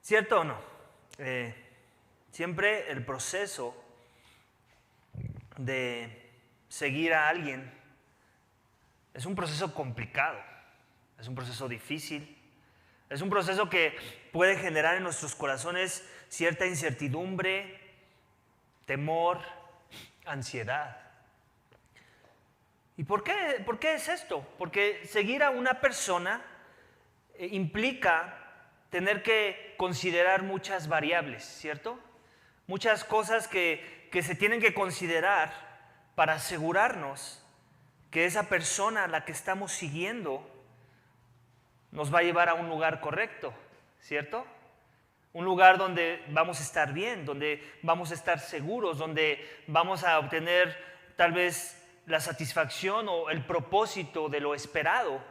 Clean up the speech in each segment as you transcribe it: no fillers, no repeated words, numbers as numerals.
¿Cierto o no? Siempre el proceso de seguir a alguien es un proceso complicado, es un proceso difícil, es un proceso que puede generar en nuestros corazones cierta incertidumbre, temor, ansiedad. ¿Y por qué es esto? Porque seguir a una persona implica tener que considerar muchas variables, ¿cierto? Muchas cosas que se tienen que considerar para asegurarnos que esa persona a la que estamos siguiendo nos va a llevar a un lugar correcto, ¿cierto? Un lugar donde vamos a estar bien, donde vamos a estar seguros, donde vamos a obtener tal vez la satisfacción o el propósito de lo esperado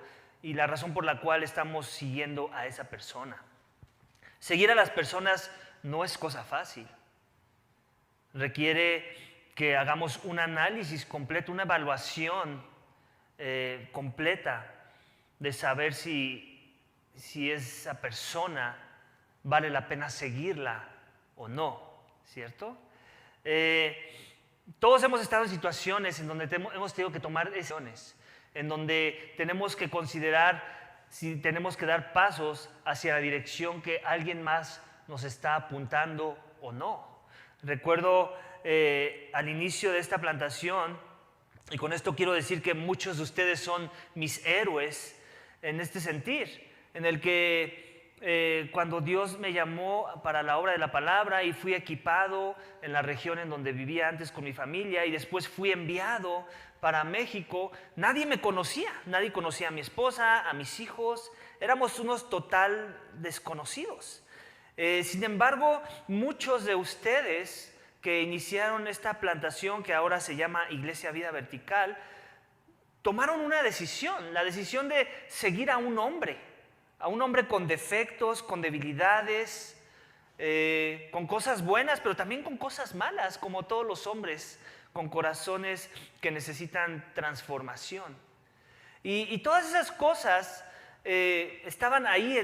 y la razón por la cual estamos siguiendo a esa persona. Seguir a las personas no es cosa fácil. Requiere que hagamos un análisis completo, una evaluación completa de saber si esa persona vale la pena seguirla o no, ¿cierto? Todos hemos estado en situaciones en donde hemos tenido que tomar decisiones, en donde tenemos que considerar si tenemos que dar pasos hacia la dirección que alguien más nos está apuntando o no. Recuerdo al inicio de esta plantación, y con esto quiero decir que muchos de ustedes son mis héroes en este sentir, en el que cuando Dios me llamó para la obra de la palabra y fui equipado en la región en donde vivía antes con mi familia y después fui enviado para México, nadie me conocía, nadie conocía a mi esposa, a mis hijos, éramos unos total desconocidos. Sin embargo, muchos de ustedes que iniciaron esta plantación que ahora se llama Iglesia Vida Vertical, tomaron una decisión, la decisión de seguir a un hombre con defectos, con debilidades, con cosas buenas, pero también con cosas malas, como todos los hombres, con corazones que necesitan transformación. Y todas esas cosas estaban ahí,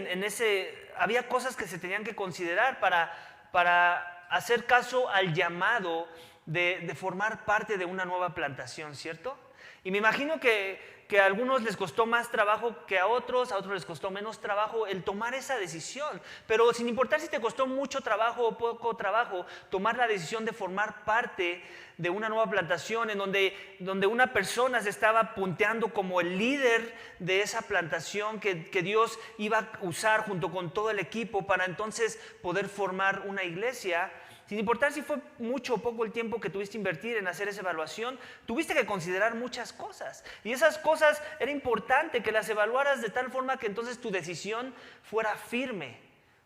había cosas que se tenían que considerar para hacer caso al llamado de formar parte de una nueva plantación, ¿cierto? Y me imagino que a algunos les costó más trabajo que a otros les costó menos trabajo el tomar esa decisión. Pero sin importar si te costó mucho trabajo o poco trabajo, tomar la decisión de formar parte de una nueva plantación en donde una persona se estaba punteando como el líder de esa plantación que Dios iba a usar junto con todo el equipo para entonces poder formar una iglesia. Sin importar si fue mucho o poco el tiempo que tuviste que invertir en hacer esa evaluación, tuviste que considerar muchas cosas. Y esas cosas era importante que las evaluaras de tal forma que entonces tu decisión fuera firme,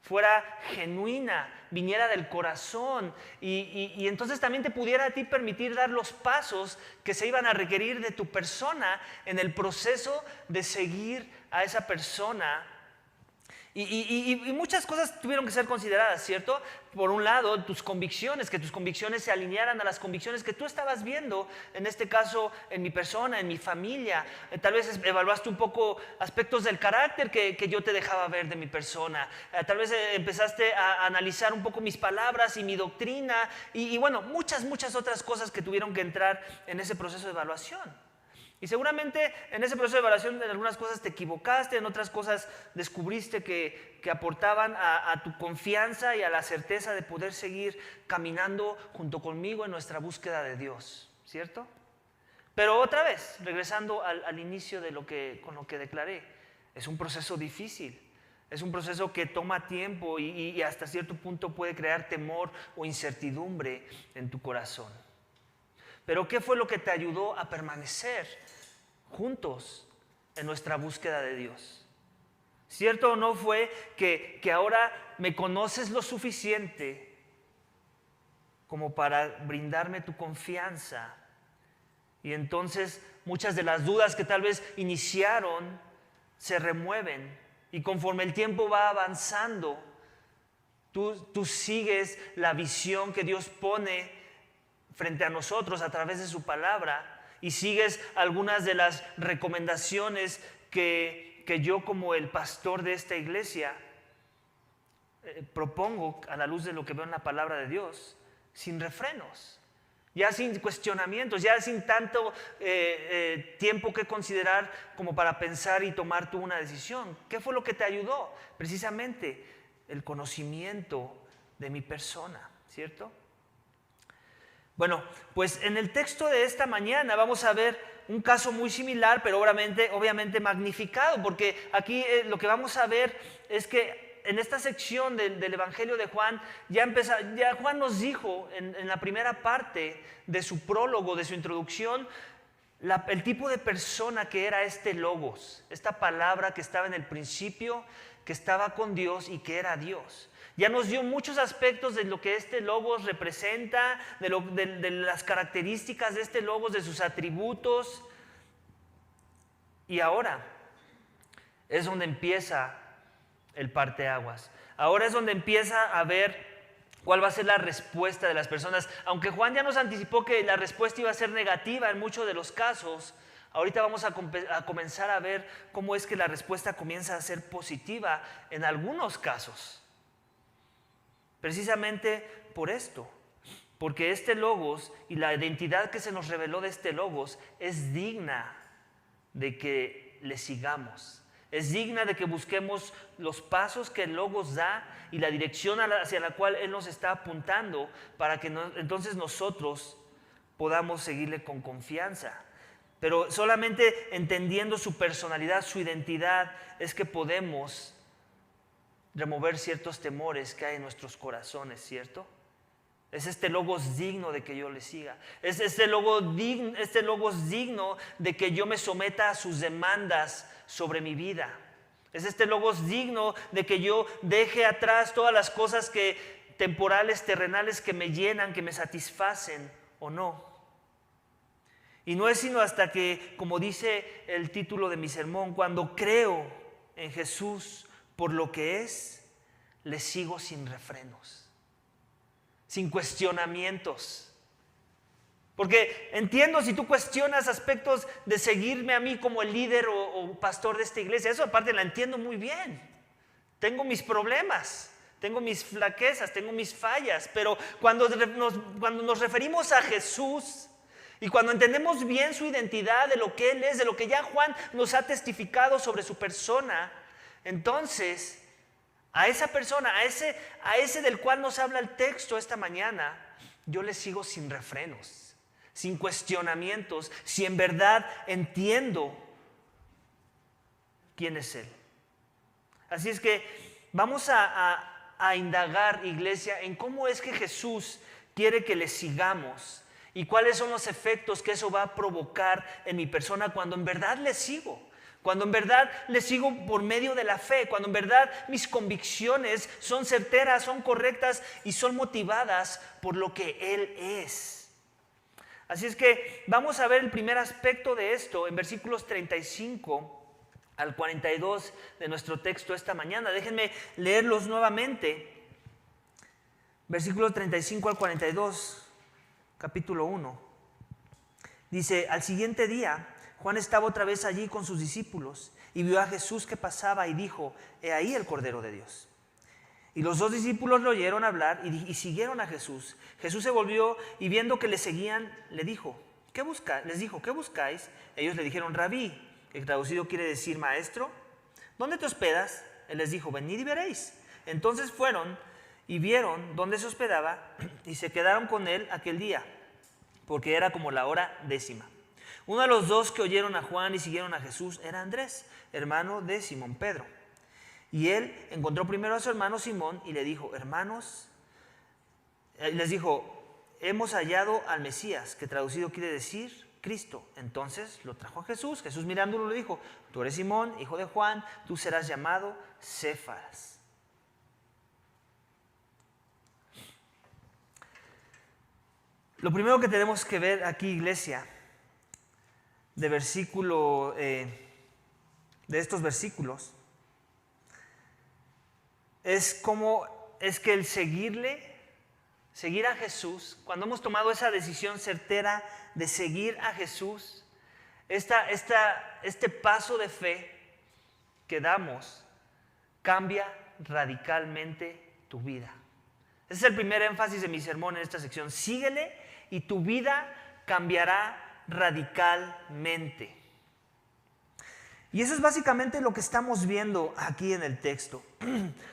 fuera genuina, viniera del corazón y entonces también te pudiera a ti permitir dar los pasos que se iban a requerir de tu persona en el proceso de seguir a esa persona. Y muchas cosas tuvieron que ser consideradas, ¿cierto? Por un lado, tus convicciones, que tus convicciones se alinearan a las convicciones que tú estabas viendo, en este caso, en mi persona, en mi familia. Tal vez evaluaste un poco aspectos del carácter que yo te dejaba ver de mi persona. Tal vez empezaste a analizar un poco mis palabras y mi doctrina. Y bueno, muchas otras cosas que tuvieron que entrar en ese proceso de evaluación. Y seguramente en ese proceso de evaluación en algunas cosas te equivocaste, en otras cosas descubriste que aportaban a tu confianza y a la certeza de poder seguir caminando junto conmigo en nuestra búsqueda de Dios, ¿cierto? Pero otra vez, regresando al inicio de con lo que declaré, es un proceso difícil, es un proceso que toma tiempo y hasta cierto punto puede crear temor o incertidumbre en tu corazón. Pero ¿qué fue lo que te ayudó a permanecer juntos en nuestra búsqueda de Dios? ¿Cierto o no fue que ahora me conoces lo suficiente como para brindarme tu confianza? Y entonces muchas de las dudas que tal vez iniciaron se remueven y conforme el tiempo va avanzando, tú sigues la visión que Dios pone frente a nosotros a través de su palabra y sigues algunas de las recomendaciones que yo como el pastor de esta iglesia propongo a la luz de lo que veo en la palabra de Dios, sin refrenos, ya sin cuestionamientos, ya sin tanto tiempo que considerar como para pensar y tomar tú una decisión. ¿Qué fue lo que te ayudó? Precisamente el conocimiento de mi persona, ¿cierto? Bueno, pues en el texto de esta mañana vamos a ver un caso muy similar, pero obviamente magnificado, porque aquí lo que vamos a ver es que en esta sección del Evangelio de Juan, ya Juan nos dijo en la primera parte de su prólogo, de su introducción, el tipo de persona que era este Logos, esta palabra que estaba en el principio, que estaba con Dios y que era Dios. Ya nos dio muchos aspectos de lo que este Logos representa, de las características de este Logos, de sus atributos. Y ahora es donde empieza el parteaguas. Ahora es donde empieza a ver cuál va a ser la respuesta de las personas. Aunque Juan ya nos anticipó que la respuesta iba a ser negativa en muchos de los casos, ahorita vamos a comenzar a ver cómo es que la respuesta comienza a ser positiva en algunos casos. Precisamente por esto, porque este Logos y la identidad que se nos reveló de este Logos es digna de que le sigamos. Es digna de que busquemos los pasos que el Logos da y la dirección hacia la cual Él nos está apuntando para que entonces nosotros podamos seguirle con confianza. Pero solamente entendiendo su personalidad, su identidad, es que podemos remover ciertos temores que hay en nuestros corazones, ¿cierto? Es este Logos digno de que yo le siga. Es este Logos digno de que yo me someta a sus demandas sobre mi vida. Es este Logos digno de que yo deje atrás todas las cosas temporales, terrenales que me llenan, que me satisfacen o no. Y no es sino hasta que, como dice el título de mi sermón, cuando creo en Jesús por lo que es, le sigo sin refrenos, sin cuestionamientos. Porque entiendo si tú cuestionas aspectos de seguirme a mí como el líder o pastor de esta iglesia, eso aparte la entiendo muy bien. Tengo mis problemas, tengo mis flaquezas, tengo mis fallas, pero cuando nos referimos a Jesús y cuando entendemos bien su identidad, de lo que Él es, de lo que ya Juan nos ha testificado sobre su persona, entonces a esa persona, a ese del cual nos habla el texto esta mañana, yo le sigo sin refrenos, sin cuestionamientos, si en verdad entiendo quién es Él. Así es que vamos a indagar, iglesia, en cómo es que Jesús quiere que le sigamos y cuáles son los efectos que eso va a provocar en mi persona cuando en verdad le sigo. Cuando en verdad le sigo por medio de la fe, cuando en verdad mis convicciones son certeras, son correctas y son motivadas por lo que Él es. Así es que vamos a ver el primer aspecto de esto en versículos 35 al 42 de nuestro texto esta mañana. Déjenme leerlos nuevamente. Versículos 35 al 42, capítulo 1. Dice, al siguiente día, Juan estaba otra vez allí con sus discípulos y vio a Jesús que pasaba y dijo, he ahí el Cordero de Dios. Y los dos discípulos lo oyeron hablar y siguieron a Jesús. Jesús se volvió y viendo que le seguían, les dijo, ¿qué buscáis? Ellos le dijeron, Rabí, que traducido quiere decir maestro, ¿dónde te hospedas? Él les dijo, venid y veréis. Entonces fueron y vieron dónde se hospedaba y se quedaron con él aquel día, porque era como la hora 10:00. Uno de los dos que oyeron a Juan y siguieron a Jesús era Andrés, hermano de Simón Pedro. Y él encontró primero a su hermano Simón y le dijo, hermanos, les dijo, hemos hallado al Mesías, que traducido quiere decir Cristo. Entonces lo trajo a Jesús. Jesús mirándolo le dijo, tú eres Simón, hijo de Juan, tú serás llamado Cefas. Lo primero que tenemos que ver aquí, iglesia, de estos versículos, es cómo es que el seguir a Jesús, cuando hemos tomado esa decisión certera de seguir a Jesús, este paso de fe que damos cambia radicalmente tu vida. Ese es el primer énfasis de mi sermón en esta sección. Síguele y tu vida cambiará radicalmente. Y eso es básicamente lo que estamos viendo aquí en el texto.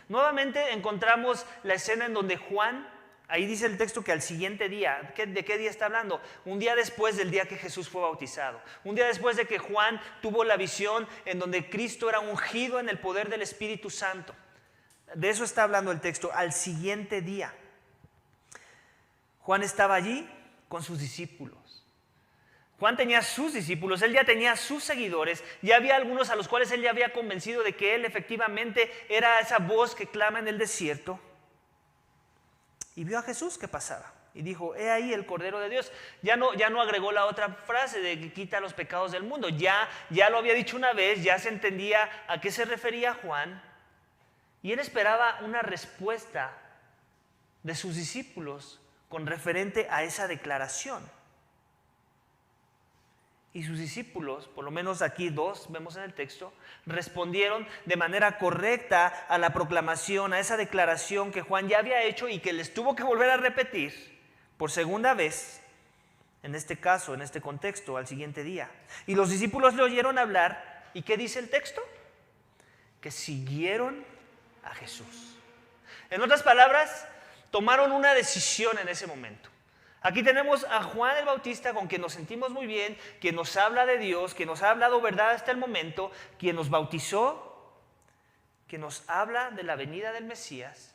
Nuevamente encontramos la escena en donde Juan, ahí dice el texto que al siguiente día, ¿de qué día está hablando? Un día después del día que Jesús fue bautizado. Un día después de que Juan tuvo la visión en donde Cristo era ungido en el poder del Espíritu Santo. De eso está hablando el texto, al siguiente día. Juan estaba allí con sus discípulos. Juan tenía sus discípulos, él ya tenía sus seguidores, ya había algunos a los cuales él ya había convencido de que él efectivamente era esa voz que clama en el desierto. Y vio a Jesús que pasaba y dijo, he ahí el Cordero de Dios. Ya no agregó la otra frase de que quita los pecados del mundo, ya lo había dicho una vez, ya se entendía a qué se refería Juan. Y él esperaba una respuesta de sus discípulos con referente a esa declaración. Y sus discípulos, por lo menos aquí 2, vemos en el texto, respondieron de manera correcta a la proclamación, a esa declaración que Juan ya había hecho y que les tuvo que volver a repetir por segunda vez, en este caso, en este contexto, al siguiente día. Y los discípulos le oyeron hablar, ¿y qué dice el texto? Que siguieron a Jesús. En otras palabras, tomaron una decisión en ese momento. Aquí tenemos a Juan el Bautista, con quien nos sentimos muy bien, quien nos habla de Dios, quien nos ha hablado verdad hasta el momento, quien nos bautizó, quien nos habla de la venida del Mesías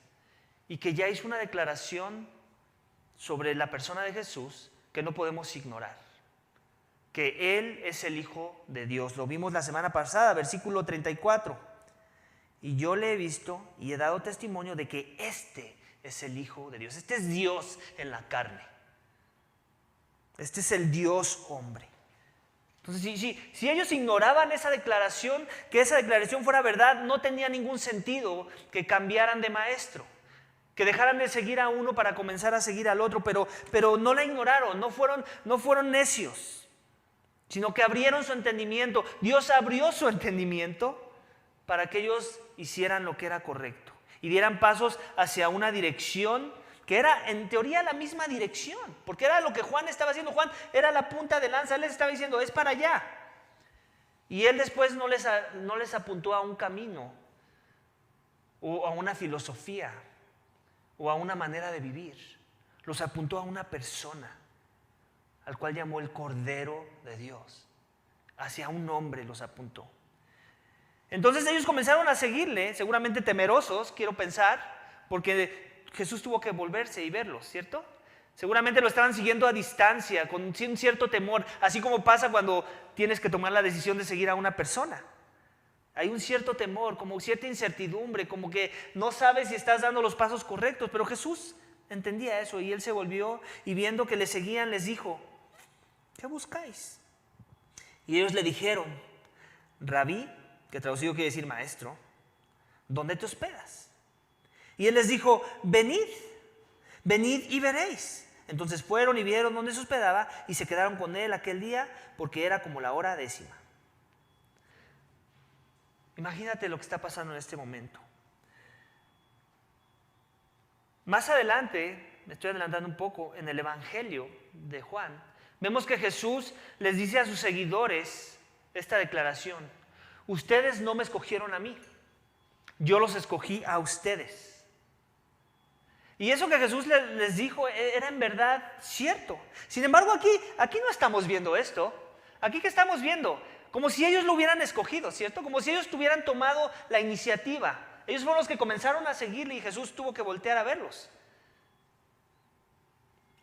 y que ya hizo una declaración sobre la persona de Jesús que no podemos ignorar. Que Él es el Hijo de Dios. Lo vimos la semana pasada, versículo 34. Y yo le he visto y he dado testimonio de que este es el Hijo de Dios. Este es Dios en la carne. Este es el Dios hombre. Entonces, si ellos ignoraban esa declaración, que esa declaración fuera verdad, no tenía ningún sentido que cambiaran de maestro, que dejaran de seguir a uno para comenzar a seguir al otro, pero no la ignoraron, no fueron necios, sino que abrieron su entendimiento. Dios abrió su entendimiento para que ellos hicieran lo que era correcto y dieran pasos hacia una dirección que era en teoría la misma dirección, porque era lo que Juan estaba haciendo. Juan era la punta de lanza, él les estaba diciendo, es para allá. Y él después no les apuntó a un camino, o a una filosofía, o a una manera de vivir. Los apuntó a una persona, al cual llamó el Cordero de Dios. Hacia un hombre los apuntó. Entonces ellos comenzaron a seguirle, seguramente temerosos, quiero pensar, porque Jesús tuvo que volverse y verlos, ¿cierto? Seguramente lo estaban siguiendo a distancia, con un cierto temor, así como pasa cuando tienes que tomar la decisión de seguir a una persona. Hay un cierto temor, como cierta incertidumbre, como que no sabes si estás dando los pasos correctos, pero Jesús entendía eso y él se volvió y viendo que le seguían les dijo, ¿qué buscáis? Y ellos le dijeron, Rabí, que traducido quiere decir maestro, ¿dónde te hospedas? Y él les dijo, venid y veréis. Entonces fueron y vieron dónde se hospedaba y se quedaron con él aquel día porque era como la hora 10. Imagínate lo que está pasando en este momento. Más adelante, me estoy adelantando un poco, en el Evangelio de Juan, vemos que Jesús les dice a sus seguidores esta declaración. Ustedes no me escogieron a mí, yo los escogí a ustedes. Y eso que Jesús les dijo era en verdad cierto. Sin embargo, aquí no estamos viendo esto. Aquí, ¿qué estamos viendo? Como si ellos lo hubieran escogido, ¿cierto? Como si ellos tuvieran tomado la iniciativa. Ellos fueron los que comenzaron a seguirle y Jesús tuvo que voltear a verlos.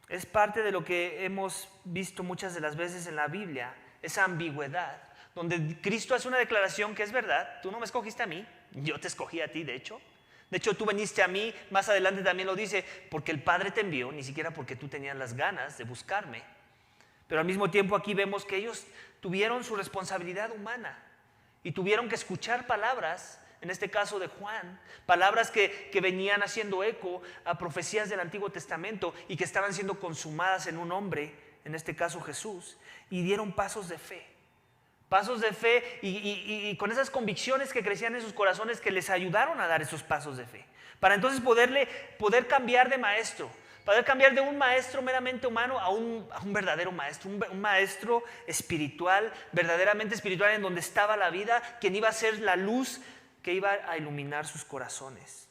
Es parte de lo que hemos visto muchas de las veces en la Biblia, esa ambigüedad, donde Cristo hace una declaración que es verdad. Tú no me escogiste a mí, yo te escogí a ti, de hecho. De hecho, tú viniste a mí, más adelante también lo dice, porque el Padre te envió, ni siquiera porque tú tenías las ganas de buscarme. Pero al mismo tiempo aquí vemos que ellos tuvieron su responsabilidad humana y tuvieron que escuchar palabras, en este caso de Juan, palabras que venían haciendo eco a profecías del Antiguo Testamento y que estaban siendo consumadas en un hombre, en este caso Jesús, y dieron pasos de fe Pasos de fe y con esas convicciones que crecían en sus corazones que les ayudaron a dar esos pasos de fe. Para entonces poder cambiar de maestro, poder cambiar de un maestro meramente humano a un verdadero maestro, un maestro espiritual, verdaderamente espiritual, en donde estaba la vida, quien iba a ser la luz que iba a iluminar sus corazones.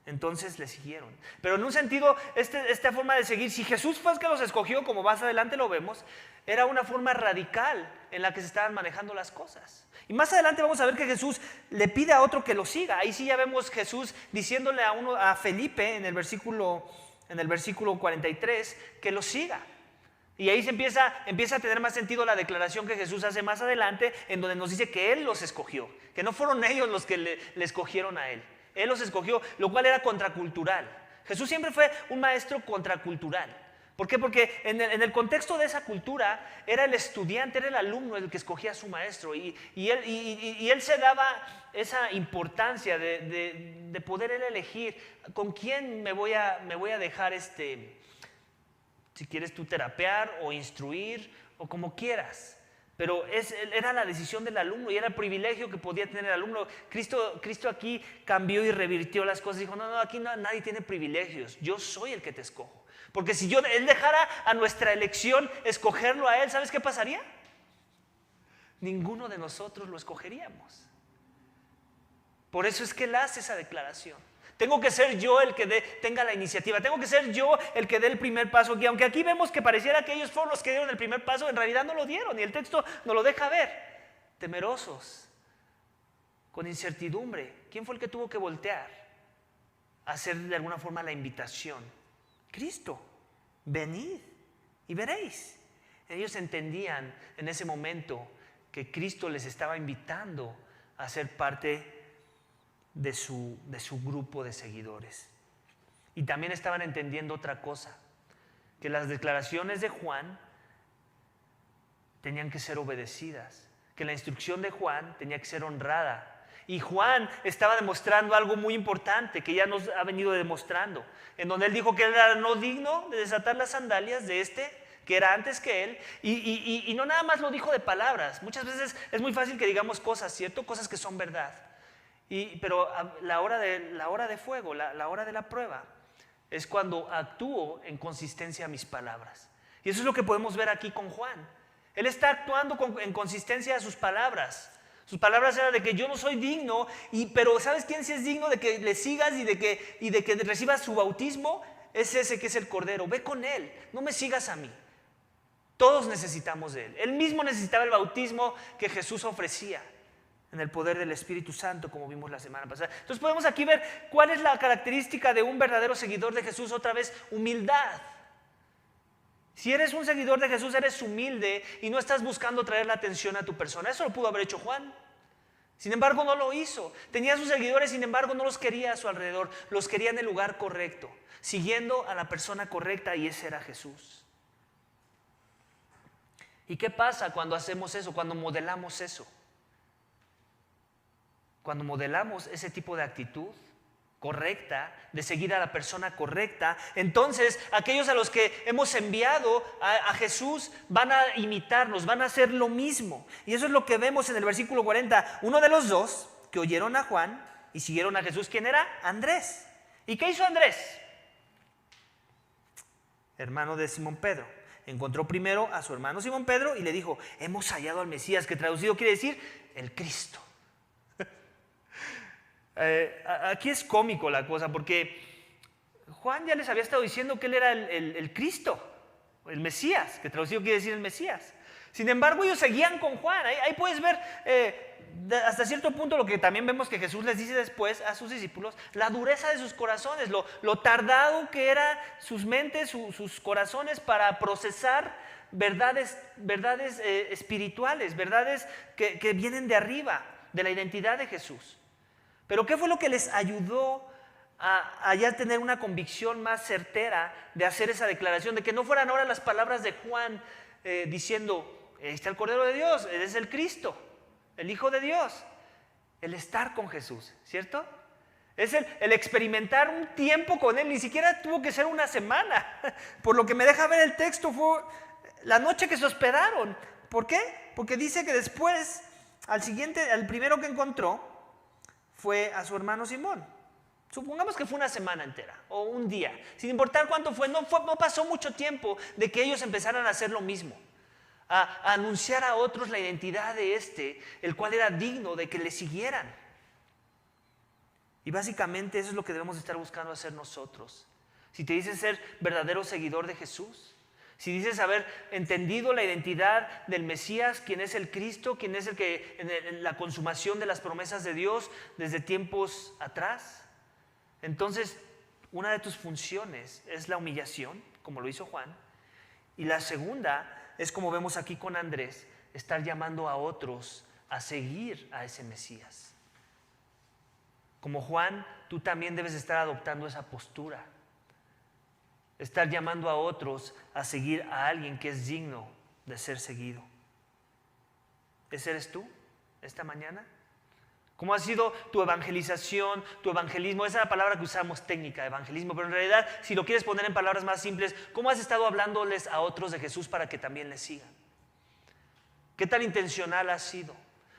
Entonces le siguieron. Pero en un sentido, esta forma de seguir, si Jesús fue el que los escogió, como más adelante lo vemos, era una forma radical en la que se estaban manejando las cosas. Y más adelante vamos a ver que Jesús le pide a otro que lo siga. Ahí sí ya vemos Jesús diciéndole a Felipe en el versículo 43 que lo siga. Y ahí se empieza a tener más sentido la declaración que Jesús hace más adelante, en donde nos dice que Él los escogió, que no fueron ellos los que le escogieron a Él. Él los escogió, lo cual era contracultural. Jesús siempre fue un maestro contracultural. ¿Por qué? Porque en el contexto de esa cultura era el estudiante, era el alumno el que escogía a su maestro. Y él se daba esa importancia de poder él elegir con quién me voy a dejar, si quieres tú terapear o instruir o como quieras. Pero era la decisión del alumno y era el privilegio que podía tener el alumno. Cristo aquí cambió y revirtió las cosas. Dijo, no, aquí nadie tiene privilegios. Yo soy el que te escojo. Porque si Él dejara a nuestra elección escogerlo a Él, ¿sabes qué pasaría? Ninguno de nosotros lo escogeríamos. Por eso es que Él hace esa declaración. Tengo que ser yo el que tenga la iniciativa. Tengo que ser yo el que dé el primer paso. Y aunque aquí vemos que pareciera que ellos fueron los que dieron el primer paso, en realidad no lo dieron. Y el texto nos lo deja ver. Temerosos, con incertidumbre. ¿Quién fue el que tuvo que voltear a hacer de alguna forma la invitación? Cristo. Venid y veréis. Ellos entendían en ese momento que Cristo les estaba invitando a ser parte de su grupo de seguidores. Y también estaban entendiendo otra cosa, que las declaraciones de Juan tenían que ser obedecidas, que la instrucción de Juan tenía que ser honrada. Y Juan estaba demostrando algo muy importante que ya nos ha venido demostrando, en donde él dijo que él era no digno de desatar las sandalias de que era antes que él, y no nada más lo dijo de palabras. Muchas veces es muy fácil que digamos cosas, ¿cierto? Cosas que son verdad. Pero la hora de fuego, la hora de la prueba, es cuando actúo en consistencia a mis palabras. Y eso es lo que podemos ver aquí con Juan. Él está actuando en consistencia a sus palabras. Sus palabras eran de que yo no soy digno, pero ¿sabes quién sí es digno de que le sigas y de que recibas su bautismo? Es ese que es el Cordero. Ve con él, no me sigas a mí. Todos necesitamos de él. Él mismo necesitaba el bautismo que Jesús ofrecía en el poder del Espíritu Santo, como vimos la semana pasada. Entonces podemos aquí ver cuál es la característica de un verdadero seguidor de Jesús. Otra vez, humildad. Si eres un seguidor de Jesús, eres humilde y no estás buscando traer la atención a tu persona. Eso lo pudo haber hecho Juan. Sin embargo, no lo hizo. Tenía a sus seguidores, sin embargo, no los quería a su alrededor. Los quería en el lugar correcto, siguiendo a la persona correcta, y ese era Jesús. ¿Y qué pasa cuando hacemos eso, cuando modelamos eso? Cuando modelamos ese tipo de actitud correcta, de seguir a la persona correcta, entonces aquellos a los que hemos enviado a Jesús van a imitarnos, van a hacer lo mismo. Y eso es lo que vemos en el versículo 40. Uno de los dos que oyeron a Juan y siguieron a Jesús, ¿quién era? Andrés. ¿Y qué hizo Andrés? Hermano de Simón Pedro. Encontró primero a su hermano Simón Pedro y le dijo, hemos hallado al Mesías, que traducido quiere decir el Cristo. Aquí es cómico la cosa, porque Juan ya les había estado diciendo que él era el Cristo, el Mesías, que traducido quiere decir el Mesías. Sin embargo, ellos seguían con Juan. Ahí puedes ver hasta cierto punto lo que también vemos que Jesús les dice después a sus discípulos, la dureza de sus corazones, lo tardado que eran sus mentes, sus corazones para procesar verdades espirituales, verdades que vienen de arriba, de la identidad de Jesús. Pero ¿qué fue lo que les ayudó a ya tener una convicción más certera de hacer esa declaración? De que no fueran ahora las palabras de Juan diciendo, ahí está el Cordero de Dios, Él es el Cristo, el Hijo de Dios. El estar con Jesús, ¿cierto? Es el experimentar un tiempo con Él. Ni siquiera tuvo que ser una semana. Por lo que me deja ver el texto, fue la noche que se hospedaron. ¿Por qué? Porque dice que después, al primero que encontró fue a su hermano Simón. Supongamos que fue una semana entera o un día, sin importar cuánto fue, no pasó mucho tiempo de que ellos empezaran a hacer lo mismo, a anunciar a otros la identidad de el cual era digno de que le siguieran. Y básicamente eso es lo que debemos estar buscando hacer nosotros. Si te dices ser verdadero seguidor de Jesús, si dices haber entendido la identidad del Mesías, quién es el Cristo, quién es el que en la consumación de las promesas de Dios desde tiempos atrás, entonces una de tus funciones es la humillación, como lo hizo Juan, y la segunda es, como vemos aquí con Andrés, estar llamando a otros a seguir a ese Mesías. Como Juan, tú también debes estar adoptando esa postura. Estar llamando a otros a seguir a alguien que es digno de ser seguido. ¿Ese eres tú esta mañana? ¿Cómo ha sido tu evangelización, tu evangelismo? Esa es la palabra que usamos técnica, evangelismo, pero en realidad, si lo quieres poner en palabras más simples, ¿cómo has estado hablándoles a otros de Jesús para que también les sigan? ¿Qué tan intencional has sido?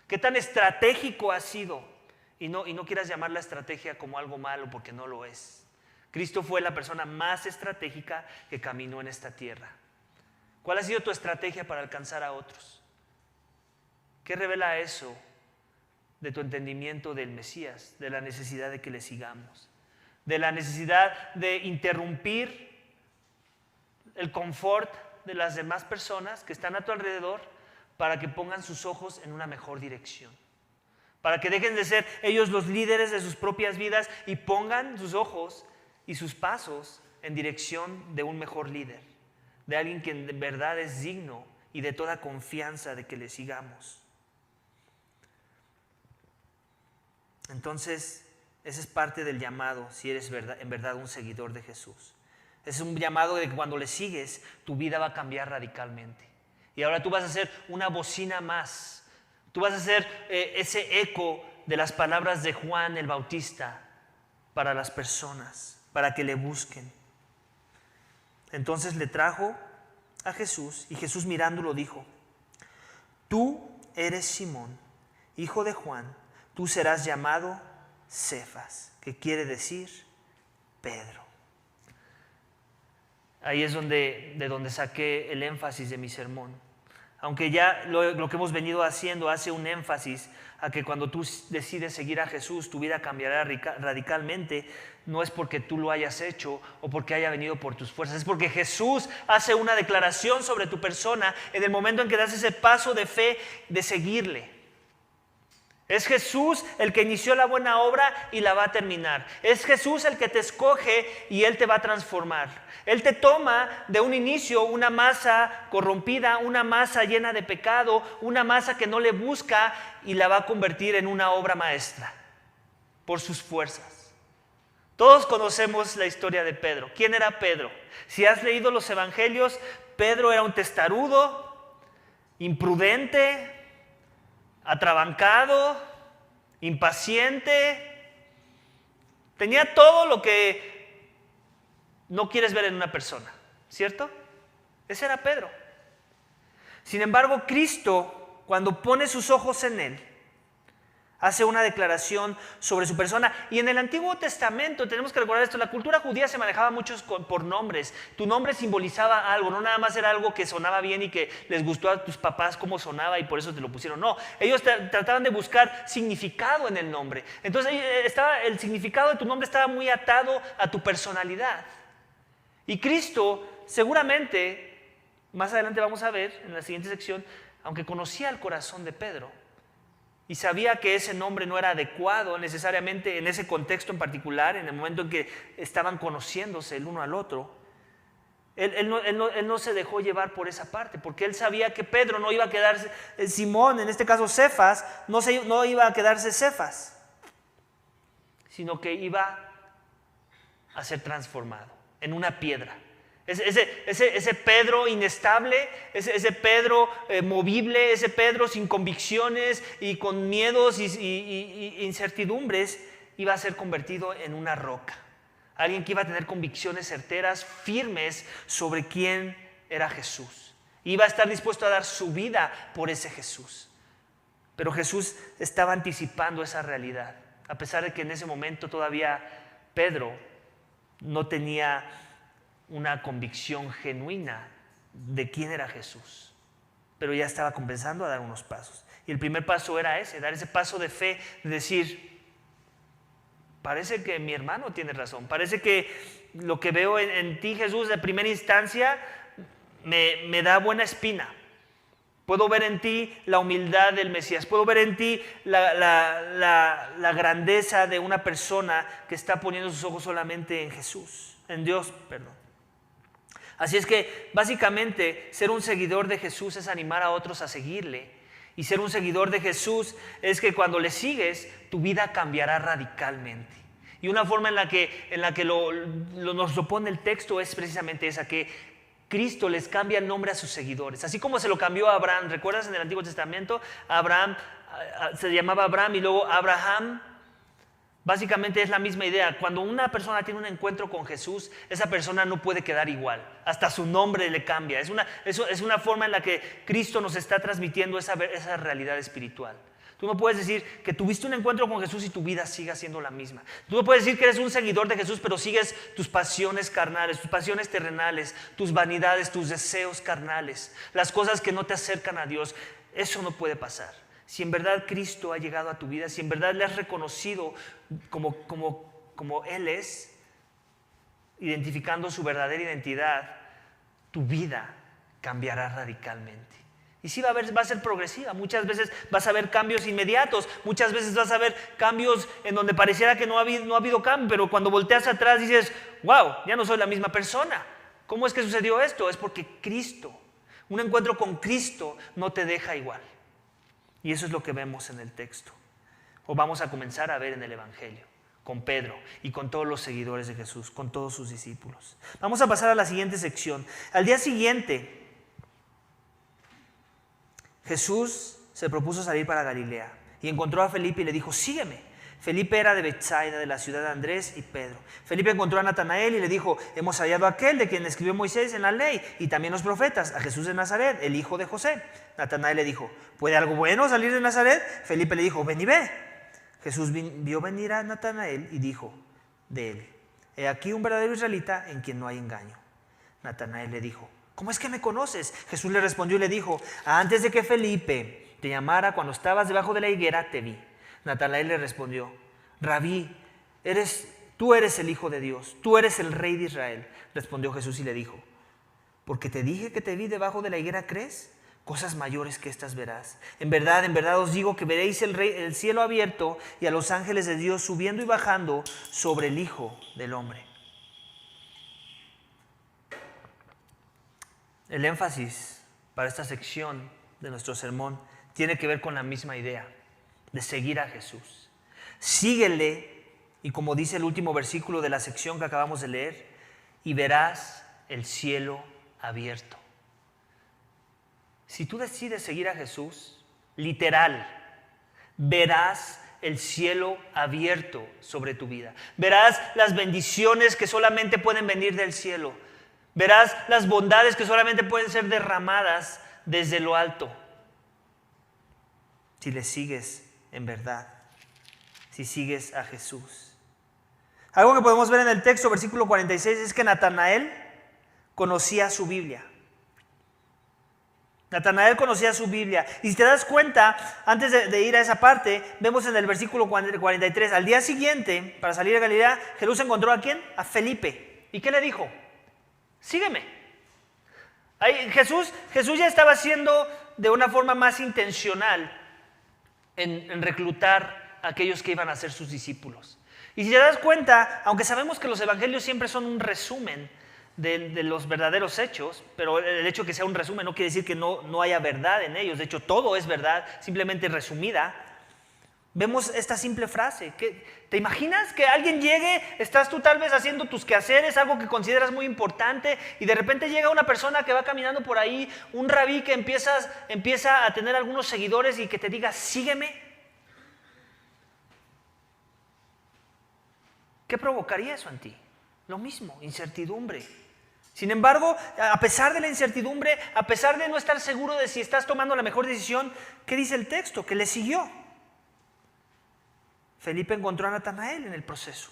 ¿Qué tan estratégico has sido? Y no quieras llamar la estrategia como algo malo, porque no lo es. Cristo fue la persona más estratégica que caminó en esta tierra. ¿Cuál ha sido tu estrategia para alcanzar a otros? ¿Qué revela eso de tu entendimiento del Mesías, de la necesidad de que le sigamos, de la necesidad de interrumpir el confort de las demás personas que están a tu alrededor para que pongan sus ojos en una mejor dirección? Para que dejen de ser ellos los líderes de sus propias vidas y pongan sus ojos y sus pasos en dirección de un mejor líder, de alguien que en verdad es digno y de toda confianza de que le sigamos. Entonces, ese es parte del llamado, si eres en verdad un seguidor de Jesús. Es un llamado de que cuando le sigues, tu vida va a cambiar radicalmente. Y ahora tú vas a ser una bocina más. Tú vas a ser ese eco de las palabras de Juan el Bautista para las personas, para que le busquen. Entonces le trajo a Jesús y Jesús mirándolo dijo: tú eres Simón, hijo de Juan, tú serás llamado Cefas, que quiere decir Pedro. Ahí es de donde saqué el énfasis de mi sermón. Aunque ya lo que hemos venido haciendo hace un énfasis a que cuando tú decides seguir a Jesús, tu vida cambiará radicalmente, no es porque tú lo hayas hecho o porque haya venido por tus fuerzas, es porque Jesús hace una declaración sobre tu persona en el momento en que das ese paso de fe de seguirle. Es Jesús el que inició la buena obra y la va a terminar. Es Jesús el que te escoge y Él te va a transformar. Él te toma de un inicio una masa corrompida, una masa llena de pecado, una masa que no le busca y la va a convertir en una obra maestra por sus fuerzas. Todos conocemos la historia de Pedro. ¿Quién era Pedro? Si has leído los evangelios, Pedro era un testarudo, imprudente, atrabancado, impaciente. Tenía todo lo que no quieres ver en una persona, ¿cierto? Ese era Pedro. Sin embargo, Cristo, cuando pone sus ojos en él, hace una declaración sobre su persona. Y en el Antiguo Testamento tenemos que recordar esto: la cultura judía se manejaba muchos por nombres. Tu nombre simbolizaba algo, no nada más era algo que sonaba bien y que les gustó a tus papás cómo sonaba y por eso te lo pusieron. No, ellos trataban de buscar significado en el nombre. Entonces el significado de tu nombre estaba muy atado a tu personalidad. Y Cristo seguramente, más adelante vamos a ver en la siguiente sección, aunque conocía el corazón de Pedro y sabía que ese nombre no era adecuado necesariamente en ese contexto en particular, en el momento en que estaban conociéndose el uno al otro, él no se dejó llevar por esa parte, porque él sabía que Pedro no iba a quedarse, Simón, en este caso Cefas, no iba a quedarse Cefas, sino que iba a ser transformado en una piedra. Ese Pedro inestable, ese Pedro movible, ese Pedro sin convicciones y con miedos y incertidumbres, iba a ser convertido en una roca. Alguien que iba a tener convicciones certeras, firmes sobre quién era Jesús. Iba a estar dispuesto a dar su vida por ese Jesús. Pero Jesús estaba anticipando esa realidad, a pesar de que en ese momento todavía Pedro no tenía una convicción genuina de quién era Jesús, pero ya estaba comenzando a dar unos pasos. Y el primer paso era ese, dar ese paso de fe, de decir, parece que mi hermano tiene razón, parece que lo que veo en ti, Jesús, de primera instancia me da buena espina. Puedo ver en ti la humildad del Mesías, puedo ver en ti la grandeza de una persona que está poniendo sus ojos solamente en Jesús, en Dios, perdón. Así es que básicamente ser un seguidor de Jesús es animar a otros a seguirle. Y ser un seguidor de Jesús es que cuando le sigues, tu vida cambiará radicalmente. Y una forma en la que nos lo pone el texto es precisamente esa, que Cristo les cambia el nombre a sus seguidores. Así como se lo cambió a Abraham. ¿Recuerdas en el Antiguo Testamento? Abraham se llamaba Abraham y luego Abraham. Básicamente es la misma idea. Cuando una persona tiene un encuentro con Jesús, esa persona no puede quedar igual. Hasta su nombre le cambia. Es una forma en la que Cristo nos está transmitiendo esa realidad espiritual. Tú no puedes decir que tuviste un encuentro con Jesús y tu vida siga siendo la misma. Tú no puedes decir que eres un seguidor de Jesús, pero sigues tus pasiones carnales, tus pasiones terrenales, tus vanidades, tus deseos carnales, las cosas que no te acercan a Dios. Eso no puede pasar. Si en verdad Cristo ha llegado a tu vida, si en verdad le has reconocido como Él es, identificando su verdadera identidad, tu vida cambiará radicalmente. Y sí va a ser progresiva. Muchas veces vas a ver cambios inmediatos, muchas veces vas a ver cambios en donde pareciera que no ha habido cambio, pero cuando volteas atrás dices, wow, ya no soy la misma persona. ¿Cómo es que sucedió esto? Es porque Cristo, un encuentro con Cristo no te deja igual. Y eso es lo que vemos en el texto. O vamos a comenzar a ver en el Evangelio, con Pedro y con todos los seguidores de Jesús, con todos sus discípulos. Vamos a pasar a la siguiente sección. Al día siguiente, Jesús se propuso salir para Galilea y encontró a Felipe y le dijo, sígueme. Felipe era de Betsaida, de la ciudad de Andrés y Pedro. Felipe encontró a Natanael y le dijo, hemos hallado a aquel de quien escribió Moisés en la ley y también los profetas, a Jesús de Nazaret, el hijo de José. Natanael le dijo, ¿puede algo bueno salir de Nazaret? Felipe le dijo, ven y ve. Jesús vio venir a Natanael y dijo de él, he aquí un verdadero israelita en quien no hay engaño. Natanael le dijo, ¿cómo es que me conoces? Jesús le respondió y le dijo, antes de que Felipe te llamara, cuando estabas debajo de la higuera, te vi. Natanael le respondió, Rabí, tú eres el Hijo de Dios, tú eres el Rey de Israel. Respondió Jesús y le dijo, porque te dije que te vi debajo de la higuera, ¿crees? Cosas mayores que estas verás. En verdad os digo que veréis el cielo abierto y a los ángeles de Dios subiendo y bajando sobre el Hijo del Hombre. El énfasis para esta sección de nuestro sermón tiene que ver con la misma idea de seguir a Jesús. Síguele, y como dice el último versículo de la sección que acabamos de leer, y verás el cielo abierto. Si tú decides seguir a Jesús, literal, verás el cielo abierto sobre tu vida. Verás las bendiciones que solamente pueden venir del cielo. Verás las bondades que solamente pueden ser derramadas desde lo alto. Si le sigues en verdad, si sigues a Jesús. Algo que podemos ver en el texto, versículo 46, es que Natanael conocía su Biblia. Natanael conocía su Biblia. Y si te das cuenta, antes de ir a esa parte, vemos en el versículo 43, al día siguiente, para salir de Galilea, Jesús encontró ¿a quién? A Felipe. ¿Y qué le dijo? Sígueme. Jesús ya estaba haciendo de una forma más intencional en reclutar a aquellos que iban a ser sus discípulos. Y si te das cuenta, aunque sabemos que los evangelios siempre son un resumen de los verdaderos hechos, pero el hecho de que sea un resumen no quiere decir que no haya verdad en ellos. De hecho, todo es verdad, simplemente resumida. Vemos esta simple frase. ¿Te imaginas que alguien llegue, estás tú tal vez haciendo tus quehaceres, algo que consideras muy importante, y de repente llega una persona que va caminando por ahí, un rabí que empieza a tener algunos seguidores y que te diga, sígueme? ¿Qué provocaría eso en ti? Lo mismo, incertidumbre. Sin embargo, a pesar de la incertidumbre, a pesar de no estar seguro de si estás tomando la mejor decisión, ¿qué dice el texto? Que le siguió. Felipe encontró a Natanael en el proceso.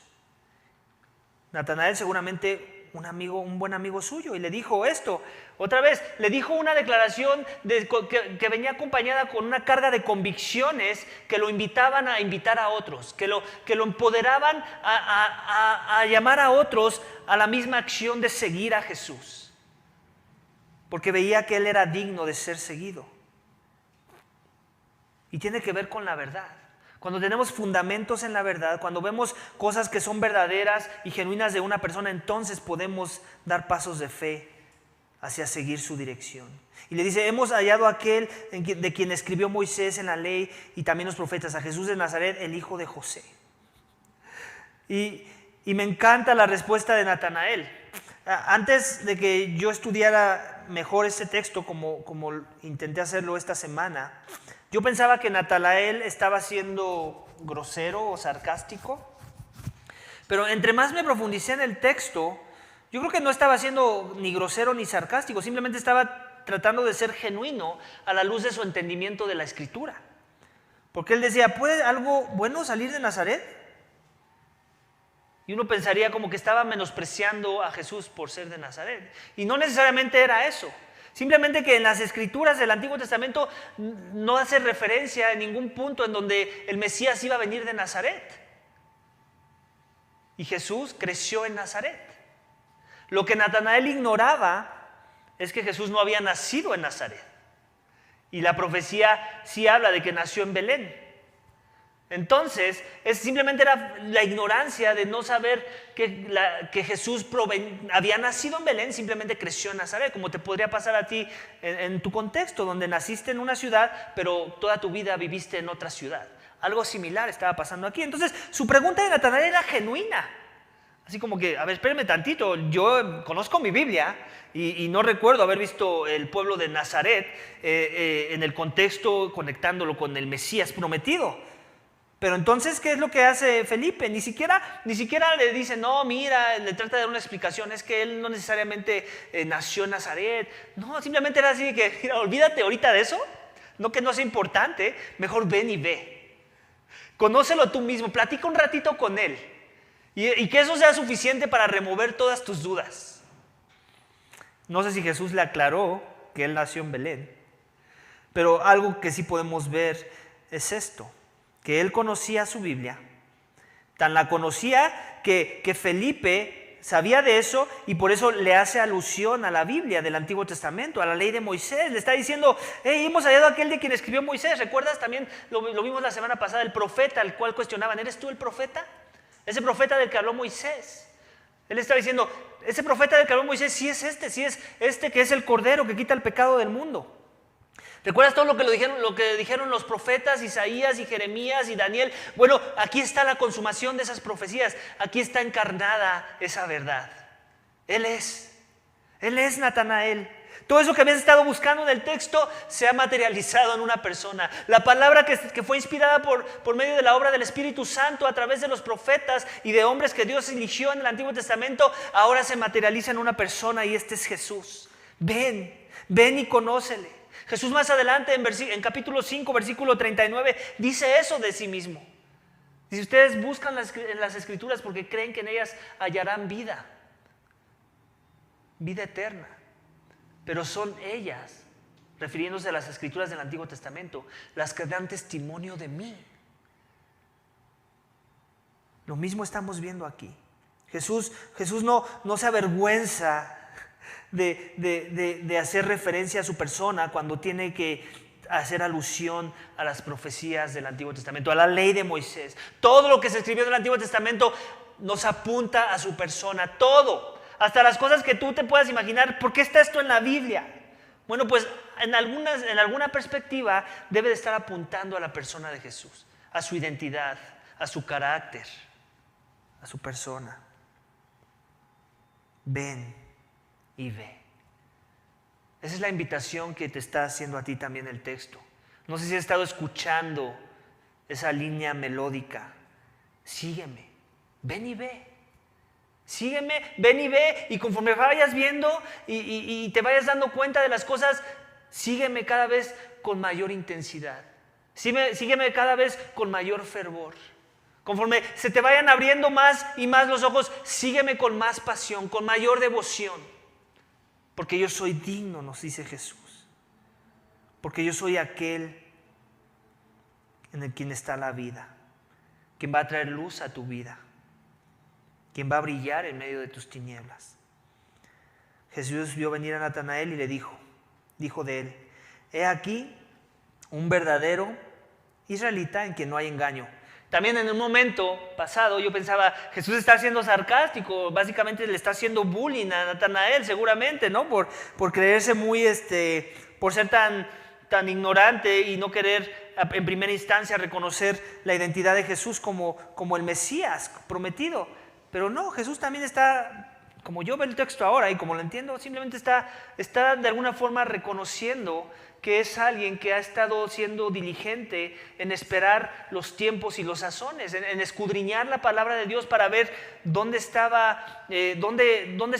Natanael seguramente un buen amigo suyo, y le dijo esto. Otra vez, le dijo una declaración que venía acompañada con una carga de convicciones que lo invitaban a invitar a otros, que lo empoderaban a llamar a otros a la misma acción de seguir a Jesús, porque veía que él era digno de ser seguido. Y tiene que ver con la verdad. Cuando tenemos fundamentos en la verdad, cuando vemos cosas que son verdaderas y genuinas de una persona, entonces podemos dar pasos de fe hacia seguir su dirección. Y le dice, hemos hallado a aquel de quien escribió Moisés en la ley y también los profetas, a Jesús de Nazaret, el hijo de José. Y me encanta la respuesta de Natanael. Antes de que yo estudiara mejor este texto, como intenté hacerlo esta semana, yo pensaba que Natanael estaba siendo grosero o sarcástico, pero entre más me profundicé en el texto, yo creo que no estaba siendo ni grosero ni sarcástico, simplemente estaba tratando de ser genuino a la luz de su entendimiento de la Escritura. Porque él decía, ¿puede algo bueno salir de Nazaret? Y uno pensaría como que estaba menospreciando a Jesús por ser de Nazaret. Y no necesariamente era eso. Simplemente que en las Escrituras del Antiguo Testamento no hace referencia en ningún punto en donde el Mesías iba a venir de Nazaret. Y Jesús creció en Nazaret. Lo que Natanael ignoraba es que Jesús no había nacido en Nazaret. Y la profecía sí habla de que nació en Belén. Entonces, simplemente era la ignorancia de no saber que Jesús había nacido en Belén, simplemente creció en Nazaret, como te podría pasar a ti en tu contexto, donde naciste en una ciudad, pero toda tu vida viviste en otra ciudad. Algo similar estaba pasando aquí. Entonces, su pregunta de Natanael era genuina. Así como que, a ver, espérenme tantito, yo conozco mi Biblia y no recuerdo haber visto el pueblo de Nazaret en el contexto conectándolo con el Mesías prometido. Pero entonces, ¿qué es lo que hace Felipe? Ni siquiera le dice, no, mira, le trata de dar una explicación, es que él no necesariamente nació en Nazaret. No, simplemente era así de que, mira, olvídate ahorita de eso, no que no sea importante, mejor ven y ve. Conócelo tú mismo, platica un ratito con él y que eso sea suficiente para remover todas tus dudas. No sé si Jesús le aclaró que él nació en Belén, pero algo que sí podemos ver es esto. Que él conocía su Biblia, tan la conocía que Felipe sabía de eso y por eso le hace alusión a la Biblia del Antiguo Testamento, a la ley de Moisés. Le está diciendo, hey, hemos hallado a aquel de quien escribió Moisés. ¿Recuerdas? También lo vimos la semana pasada, el profeta al cual cuestionaban, ¿eres tú el profeta? Ese profeta del que habló Moisés. Él está diciendo, ese profeta del que habló Moisés sí es este que es el Cordero que quita el pecado del mundo. ¿Recuerdas todo lo que dijeron los profetas Isaías y Jeremías y Daniel? Bueno, aquí está la consumación de esas profecías. Aquí está encarnada esa verdad. Él es Natanael. Todo eso que habías estado buscando en el texto se ha materializado en una persona. La palabra que fue inspirada por medio de la obra del Espíritu Santo a través de los profetas y de hombres que Dios eligió en el Antiguo Testamento, ahora se materializa en una persona y este es Jesús. Ven y conócele. Jesús más adelante en capítulo 5, versículo 39, dice eso de sí mismo. Dice, ustedes buscan en las Escrituras porque creen que en ellas hallarán vida eterna. Pero son ellas, refiriéndose a las Escrituras del Antiguo Testamento, las que dan testimonio de mí. Lo mismo estamos viendo aquí. Jesús no se avergüenza de hacer referencia a su persona cuando tiene que hacer alusión a las profecías del Antiguo Testamento, a la ley de Moisés. Todo lo que se escribió en el Antiguo Testamento nos apunta a su persona, todo, hasta las cosas que tú te puedas imaginar. ¿Por qué está esto en la Biblia? Bueno, pues en alguna perspectiva debe de estar apuntando a la persona de Jesús, a su identidad, a su carácter, a su persona. Ven y ve. Esa es la invitación que te está haciendo a ti también el texto. No sé si has estado escuchando esa línea melódica. Sígueme, ven y ve. Sígueme, ven y ve, y conforme vayas viendo y te vayas dando cuenta de las cosas, sígueme cada vez con mayor intensidad. Sígueme cada vez con mayor fervor. Conforme se te vayan abriendo más y más los ojos, sígueme con más pasión, con mayor devoción. Porque yo soy digno, nos dice Jesús. Porque yo soy aquel en el quien está la vida, quien va a traer luz a tu vida, quien va a brillar en medio de tus tinieblas. Jesús vio venir a Natanael y le dijo de él: he aquí un verdadero israelita en quien no hay engaño. También en un momento pasado yo pensaba, Jesús está siendo sarcástico, básicamente le está haciendo bullying a Natanael seguramente, ¿no? Por creerse muy, por ser tan ignorante y no querer en primera instancia reconocer la identidad de Jesús como el Mesías prometido. Pero no, Jesús también está, como yo veo el texto ahora y como lo entiendo, simplemente está de alguna forma reconociendo que es alguien que ha estado siendo diligente en esperar los tiempos y los sazones, en escudriñar la palabra de Dios para ver dónde se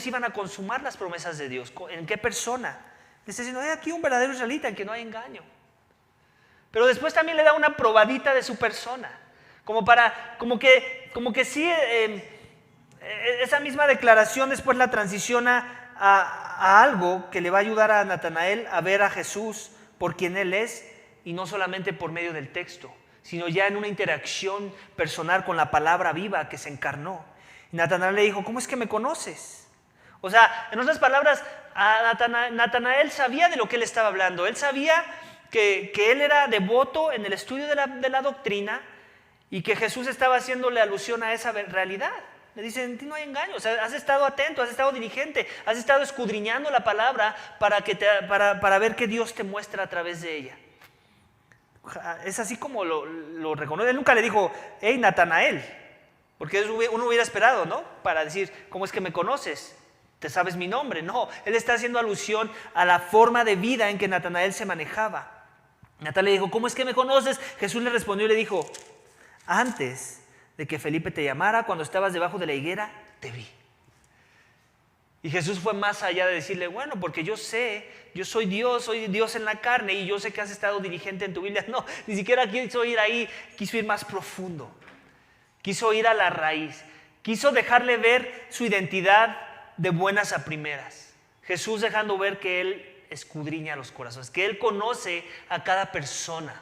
iban a consumar las promesas de Dios, en qué persona. Le está diciendo, hay aquí un verdadero israelita en que no hay engaño. Pero después también le da una probadita de su persona, como que sí, esa misma declaración después la transiciona a algo que le va a ayudar a Natanael a ver a Jesús por quien Él es, y no solamente por medio del texto, sino ya en una interacción personal con la palabra viva que se encarnó. Y Natanael le dijo, ¿cómo es que me conoces? O sea, en otras palabras, Natanael sabía de lo que él estaba hablando. Él sabía que él era devoto en el estudio de la doctrina y que Jesús estaba haciéndole alusión a esa realidad. Le dice, en ti no hay engaño, o sea, has estado atento, has estado diligente, has estado escudriñando la palabra para ver qué Dios te muestra a través de ella. Es así como lo reconoce. Él nunca le dijo, hey Natanael, porque uno hubiera esperado, ¿no? Para decir, ¿cómo es que me conoces? ¿Te sabes mi nombre? No, él está haciendo alusión a la forma de vida en que Natanael se manejaba. Natanael le dijo, ¿cómo es que me conoces? Jesús le respondió y le dijo, antes de que Felipe te llamara, cuando estabas debajo de la higuera, te vi. Y Jesús fue más allá de decirle, bueno, porque yo soy Dios en la carne y yo sé que has estado diligente en tu Biblia. No, ni siquiera quiso ir ahí, quiso ir más profundo. Quiso ir a la raíz. Quiso dejarle ver su identidad de buenas a primeras. Jesús dejando ver que Él escudriña los corazones, que Él conoce a cada persona,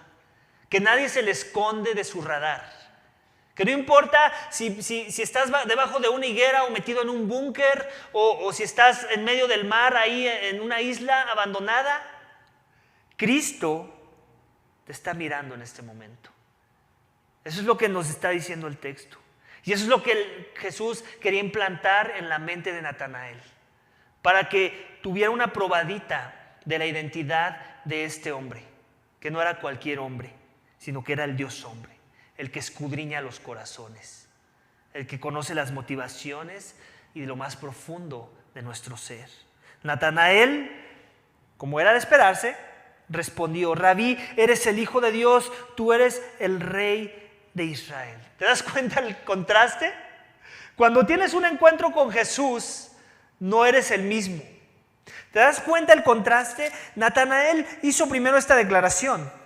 que nadie se le esconde de su radar. Que no importa si estás debajo de una higuera o metido en un búnker o si estás en medio del mar ahí en una isla abandonada, Cristo te está mirando en este momento. Eso es lo que nos está diciendo el texto. Y eso es lo que Jesús quería implantar en la mente de Natanael, para que tuviera una probadita de la identidad de este hombre, que no era cualquier hombre, sino que era el Dios hombre. El que escudriña los corazones, el que conoce las motivaciones y lo más profundo de nuestro ser. Natanael, como era de esperarse, respondió, Rabí, eres el Hijo de Dios, tú eres el Rey de Israel. ¿Te das cuenta el contraste? Cuando tienes un encuentro con Jesús, no eres el mismo. ¿Te das cuenta el contraste? Natanael hizo primero esta declaración.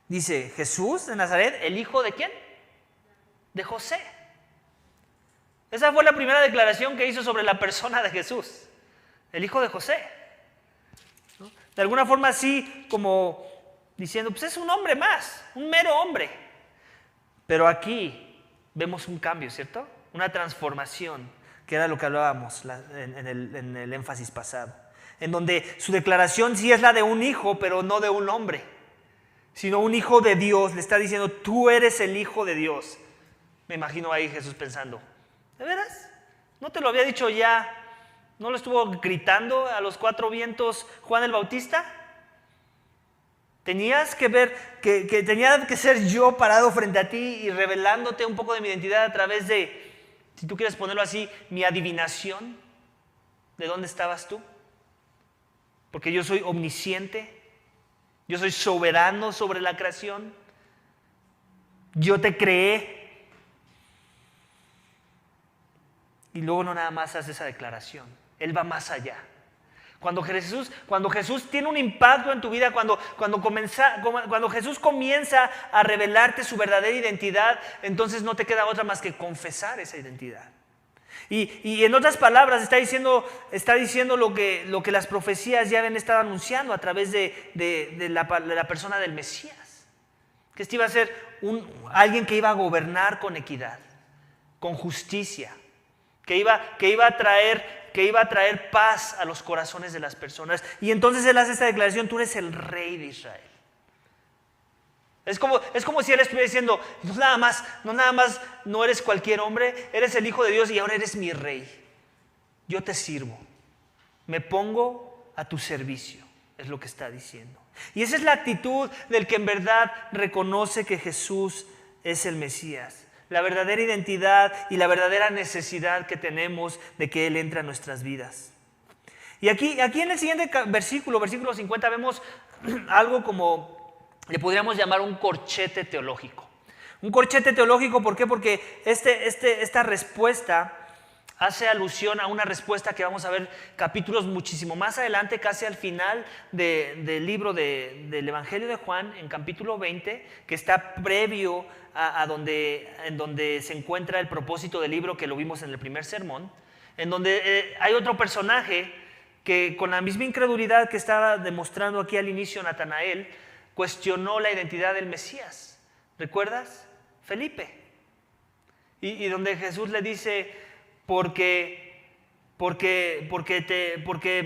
Dice, Jesús de Nazaret, ¿el hijo de quién? De José. Esa fue la primera declaración que hizo sobre la persona de Jesús. El hijo de José. ¿No? De alguna forma así como diciendo, pues es un hombre más, un mero hombre. Pero aquí vemos un cambio, ¿cierto? Una transformación, que era lo que hablábamos en el énfasis pasado. En donde su declaración sí es la de un hijo, pero no de un hombre, sino un hijo de Dios. Le está diciendo, tú eres el Hijo de Dios. Me imagino ahí Jesús pensando, ¿de veras? ¿No te lo había dicho ya? ¿No lo estuvo gritando a los cuatro vientos Juan el Bautista? Tenías que ver, que tenía que ser yo parado frente a ti y revelándote un poco de mi identidad a través de, si tú quieres ponerlo así, mi adivinación de dónde estabas tú. Porque yo soy omnisciente. Yo soy soberano sobre la creación. Yo te creé. Y luego no nada más hace esa declaración, Él va más allá. Cuando Jesús tiene un impacto en tu vida, cuando Jesús comienza a revelarte su verdadera identidad, entonces no te queda otra más que confesar esa identidad. Y en otras palabras está diciendo lo que las profecías ya habían estado anunciando a través de la persona del Mesías. Que este iba a ser alguien que iba a gobernar con equidad, con justicia, que iba a traer paz a los corazones de las personas. Y entonces Él hace esta declaración: tú eres el Rey de Israel. Es como si Él estuviera diciendo: no eres cualquier hombre, eres el Hijo de Dios y ahora eres mi Rey. Yo te sirvo, me pongo a tu servicio, es lo que está diciendo. Y esa es la actitud del que en verdad reconoce que Jesús es el Mesías. La verdadera identidad y la verdadera necesidad que tenemos de que Él entre a nuestras vidas. Y aquí en el siguiente versículo 50, vemos algo como le podríamos llamar un corchete teológico. Un corchete teológico, ¿por qué? Porque esta respuesta hace alusión a una respuesta que vamos a ver capítulos muchísimo más adelante, casi al final del libro del Evangelio de Juan, en capítulo 20, que está previo en donde se encuentra el propósito del libro, que lo vimos en el primer sermón, en donde hay otro personaje que, con la misma incredulidad que estaba demostrando aquí al inicio Natanael, cuestionó la identidad del Mesías. ¿Recuerdas? Felipe. Y donde Jesús le dice: porque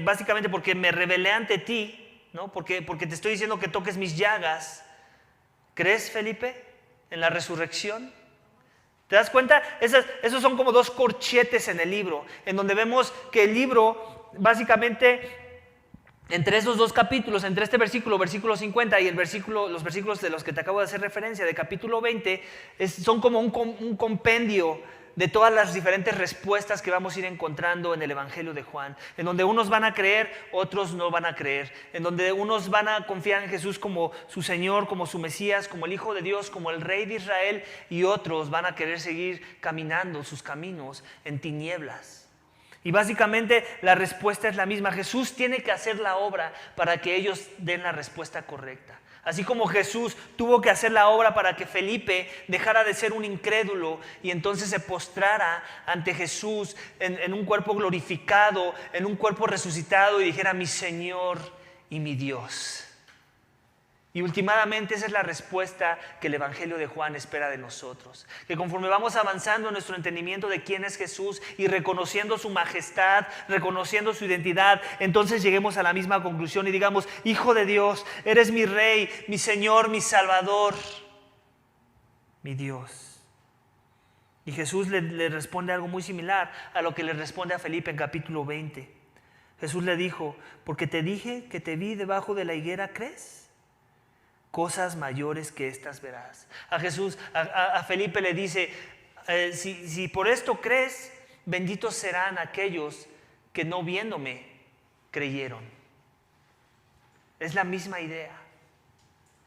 básicamente porque me rebelé ante ti, ¿no? Porque te estoy diciendo que toques mis llagas. ¿Crees, Felipe, en la resurrección? ¿Te das cuenta? Esos son como dos corchetes en el libro, en donde vemos que el libro básicamente, entre esos dos capítulos, entre este versículo 50 y los versículos de los que te acabo de hacer referencia, de capítulo 20, son como un compendio de todas las diferentes respuestas que vamos a ir encontrando en el Evangelio de Juan, en donde unos van a creer, otros no van a creer, en donde unos van a confiar en Jesús como su Señor, como su Mesías, como el Hijo de Dios, como el Rey de Israel, y otros van a querer seguir caminando sus caminos en tinieblas. Y básicamente la respuesta es la misma. Jesús tiene que hacer la obra para que ellos den la respuesta correcta. Así como Jesús tuvo que hacer la obra para que Felipe dejara de ser un incrédulo y entonces se postrara ante Jesús en un cuerpo glorificado, en un cuerpo resucitado, y dijera: mi Señor y mi Dios. Y últimamente esa es la respuesta que el Evangelio de Juan espera de nosotros. Que conforme vamos avanzando en nuestro entendimiento de quién es Jesús y reconociendo su majestad, reconociendo su identidad, entonces lleguemos a la misma conclusión y digamos: Hijo de Dios, eres mi Rey, mi Señor, mi Salvador, mi Dios. Y Jesús le responde algo muy similar a lo que le responde a Felipe en capítulo 20. Jesús le dijo: porque te dije que te vi debajo de la higuera, ¿crees? Cosas mayores que estas verás. A Felipe le dice: si por esto crees, benditos serán aquellos que no viéndome creyeron. Es la misma idea.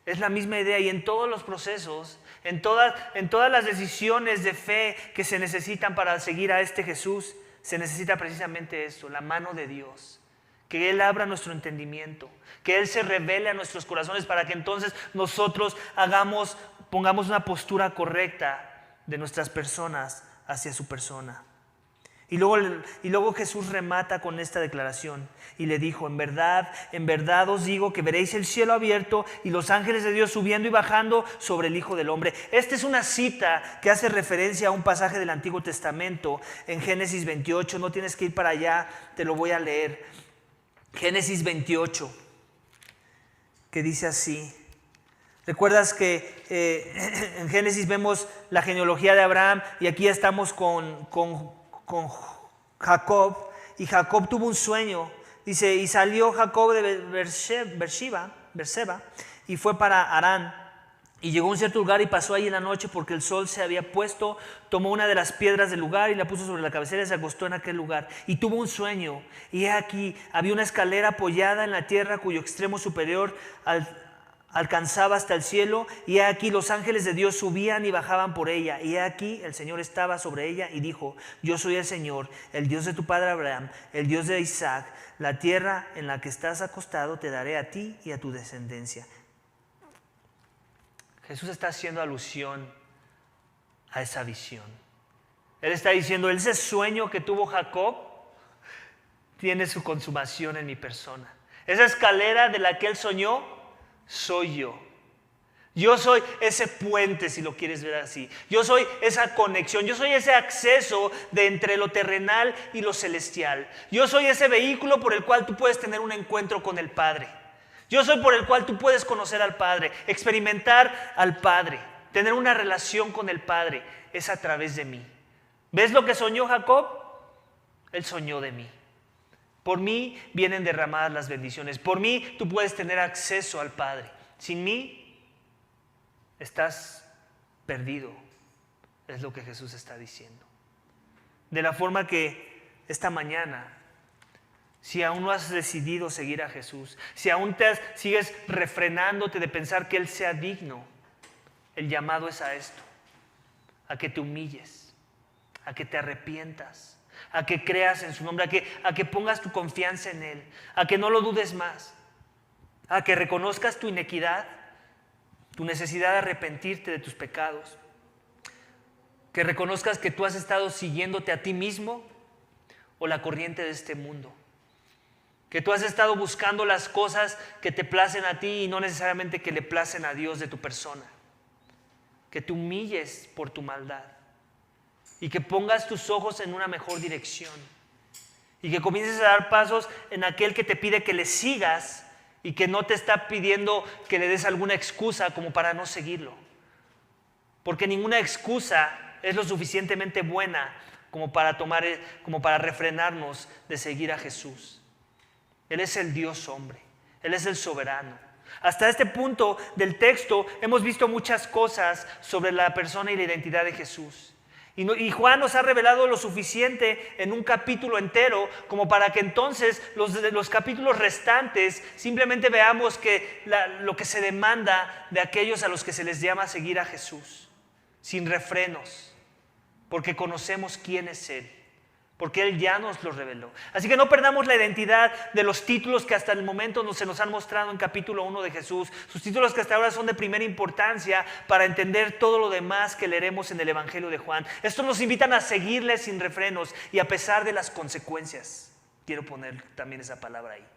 Es la misma idea, y en todos los procesos, en todas las decisiones de fe que se necesitan para seguir a este Jesús, se necesita precisamente esto: la mano de Dios. Que Él abra nuestro entendimiento, que Él se revele a nuestros corazones para que entonces nosotros pongamos una postura correcta de nuestras personas hacia su persona. Y luego Jesús remata con esta declaración y le dijo: en verdad os digo que veréis el cielo abierto y los ángeles de Dios subiendo y bajando sobre el Hijo del Hombre. Esta es una cita que hace referencia a un pasaje del Antiguo Testamento en Génesis 28. No tienes que ir para allá, te lo voy a leer. Génesis 28, que dice así. ¿Recuerdas que en Génesis vemos la genealogía de Abraham y aquí estamos con Jacob? Y Jacob tuvo un sueño. Dice: y salió Jacob de Berseba y fue para Harán. Y llegó a un cierto lugar y pasó allí en la noche porque el sol se había puesto. Tomó una de las piedras del lugar y la puso sobre la cabecera y se acostó en aquel lugar. Y tuvo un sueño. Y aquí había una escalera apoyada en la tierra cuyo extremo superior alcanzaba hasta el cielo, y he aquí los ángeles de Dios subían y bajaban por ella, y he aquí el Señor estaba sobre ella y dijo: yo soy el Señor, el Dios de tu padre Abraham, el Dios de Isaac. La tierra en la que estás acostado te daré a ti y a tu descendencia. Jesús está haciendo alusión a esa visión. Él está diciendo: ese sueño que tuvo Jacob tiene su consumación en mi persona. Esa escalera de la que él soñó, soy yo. Yo soy ese puente, si lo quieres ver así. Yo soy esa conexión. Yo soy ese acceso de entre lo terrenal y lo celestial. Yo soy ese vehículo por el cual tú puedes tener un encuentro con el Padre. Yo soy por el cual tú puedes conocer al Padre, experimentar al Padre, tener una relación con el Padre. Es a través de mí. ¿Ves lo que soñó Jacob? Él soñó de mí. Por mí vienen derramadas las bendiciones. Por mí tú puedes tener acceso al Padre. Sin mí estás perdido. Es lo que Jesús está diciendo. De la forma que esta mañana, si aún no has decidido seguir a Jesús, si aún sigues refrenándote de pensar que Él sea digno, el llamado es a esto: a que te humilles, a que te arrepientas, a que creas en su nombre, a que pongas tu confianza en Él, a que no lo dudes más, a que reconozcas tu inequidad, tu necesidad de arrepentirte de tus pecados, que reconozcas que tú has estado siguiéndote a ti mismo o la corriente de este mundo, que tú has estado buscando las cosas que te placen a ti y no necesariamente que le placen a Dios de tu persona, que te humilles por tu maldad y que pongas tus ojos en una mejor dirección y que comiences a dar pasos en aquel que te pide que le sigas y que no te está pidiendo que le des alguna excusa como para no seguirlo. Porque ninguna excusa es lo suficientemente buena como para refrenarnos de seguir a Jesús. Él es el Dios hombre, Él es el soberano. Hasta este punto del texto hemos visto muchas cosas sobre la persona y la identidad de Jesús. Y Juan nos ha revelado lo suficiente en un capítulo entero como para que entonces los capítulos restantes simplemente veamos que lo que se demanda de aquellos a los que se les llama seguir a Jesús, sin refrenos, porque conocemos quién es Él, porque Él ya nos lo reveló. Así que no perdamos la identidad de los títulos que hasta el momento se nos han mostrado en capítulo 1 de Jesús, sus títulos que hasta ahora son de primera importancia para entender todo lo demás que leeremos en el Evangelio de Juan. Estos nos invitan a seguirle sin refrenos y a pesar de las consecuencias. Quiero poner también esa palabra ahí.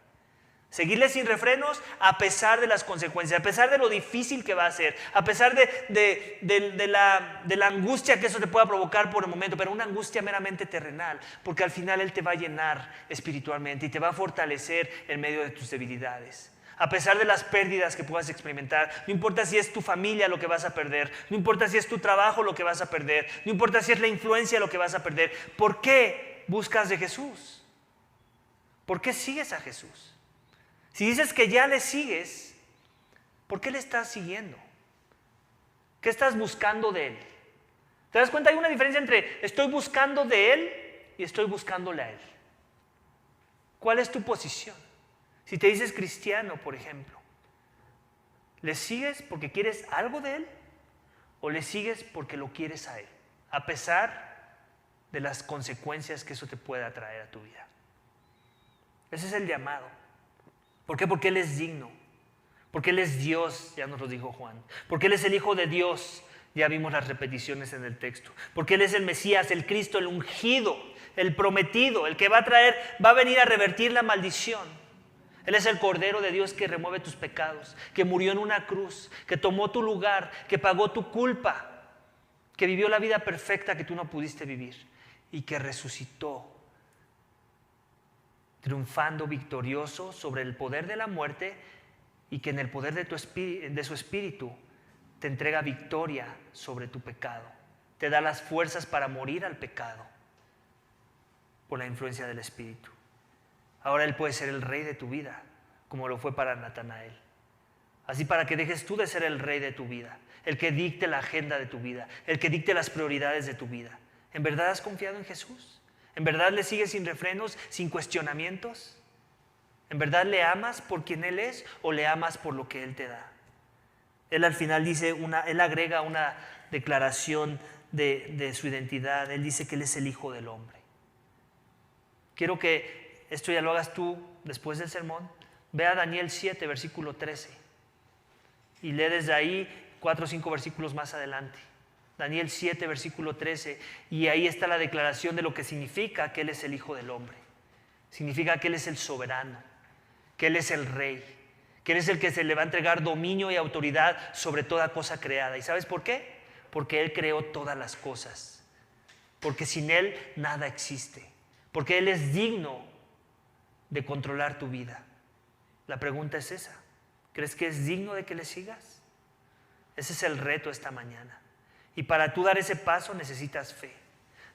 Seguirle sin refrenos a pesar de las consecuencias, a pesar de lo difícil que va a ser, a pesar de la angustia que eso te pueda provocar por el momento, pero una angustia meramente terrenal, porque al final Él te va a llenar espiritualmente y te va a fortalecer en medio de tus debilidades. A pesar de las pérdidas que puedas experimentar, no importa si es tu familia lo que vas a perder, no importa si es tu trabajo lo que vas a perder, no importa si es la influencia lo que vas a perder. ¿Por qué buscas de Jesús? ¿Por qué sigues a Jesús? Si dices que ya le sigues, ¿por qué le estás siguiendo? ¿Qué estás buscando de Él? ¿Te das cuenta? Hay una diferencia entre estoy buscando de Él y estoy buscándole a Él. ¿Cuál es tu posición? Si te dices cristiano, por ejemplo, ¿le sigues porque quieres algo de Él o le sigues porque lo quieres a Él, a pesar de las consecuencias que eso te pueda traer a tu vida? Ese es el llamado. ¿Por qué? Porque Él es digno. Porque Él es Dios, ya nos lo dijo Juan. Porque Él es el Hijo de Dios, ya vimos las repeticiones en el texto. Porque Él es el Mesías, el Cristo, el ungido, el prometido, el que va a venir a revertir la maldición. Él es el Cordero de Dios que remueve tus pecados, que murió en una cruz, que tomó tu lugar, que pagó tu culpa, que vivió la vida perfecta que tú no pudiste vivir y que resucitó, triunfando victorioso sobre el poder de la muerte y que en el poder de su espíritu te entrega victoria sobre tu pecado. Te da las fuerzas para morir al pecado por la influencia del Espíritu. Ahora Él puede ser el rey de tu vida, como lo fue para Natanael. Así para que dejes tú de ser el rey de tu vida, el que dicte la agenda de tu vida, el que dicte las prioridades de tu vida. ¿En verdad has confiado en Jesús? ¿En verdad le sigues sin refrenos, sin cuestionamientos? ¿En verdad le amas por quien Él es o le amas por lo que Él te da? Él al final dice, él agrega una declaración de su identidad. Él dice que Él es el Hijo del Hombre. Quiero que esto ya lo hagas tú después del sermón. Ve a Daniel 7, versículo 13. Y lee desde ahí 4 o 5 versículos más adelante. Daniel 7, versículo 13. Y ahí está la declaración de lo que significa que Él es el Hijo del Hombre. Significa que Él es el soberano, que Él es el Rey, que Él es el que se le va a entregar dominio y autoridad sobre toda cosa creada. ¿Y sabes por qué? Porque Él creó todas las cosas. Porque sin Él nada existe. Porque Él es digno de controlar tu vida. La pregunta es esa. ¿Crees que es digno de que le sigas? Ese es el reto esta mañana. Y para tú dar ese paso necesitas fe.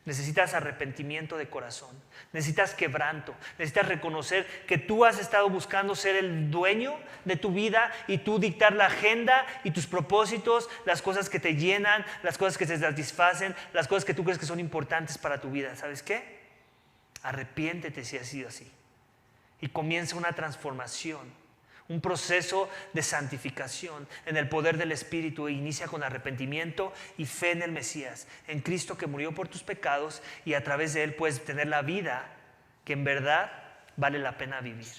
Necesitas arrepentimiento de corazón. Necesitas quebranto. Necesitas reconocer que tú has estado buscando ser el dueño de tu vida y tú dictar la agenda y tus propósitos, las cosas que te llenan, las cosas que te satisfacen, las cosas que tú crees que son importantes para tu vida. ¿Sabes qué? Arrepiéntete si ha sido así. Y comienza una transformación, un proceso de santificación en el poder del Espíritu. Inicia con arrepentimiento y fe en el Mesías, en Cristo que murió por tus pecados, y a través de Él puedes tener la vida que en verdad vale la pena vivir.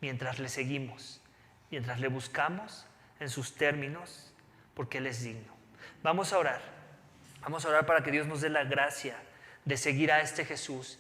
Mientras le seguimos, mientras le buscamos en sus términos, porque Él es digno. Vamos a orar. Vamos a orar para que Dios nos dé la gracia de seguir a este Jesús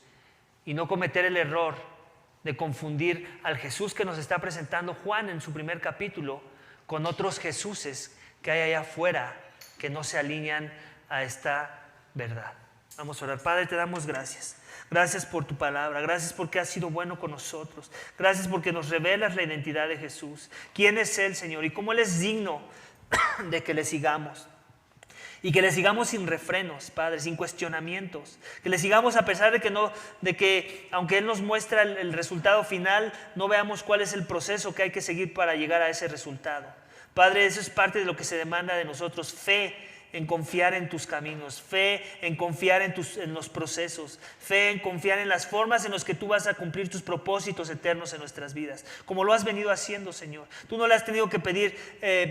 y no cometer el error de confundir al Jesús que nos está presentando Juan en su primer capítulo con otros Jesuses que hay allá afuera que no se alinean a esta verdad. Vamos a orar. Padre, te damos gracias. Gracias por tu palabra. Gracias porque has sido bueno con nosotros. Gracias porque nos revelas la identidad de Jesús. ¿Quién es Él, Señor? Y cómo Él es digno de que le sigamos. Y que le sigamos sin refrenos, Padre, sin cuestionamientos. Que le sigamos a pesar de que aunque Él nos muestra el resultado final, no veamos cuál es el proceso que hay que seguir para llegar a ese resultado. Padre, eso es parte de lo que se demanda de nosotros. Fe en confiar en tus caminos, fe en confiar en los procesos, fe en confiar en las formas en las que tú vas a cumplir tus propósitos eternos en nuestras vidas, como lo has venido haciendo, Señor. Tú no le has tenido que pedir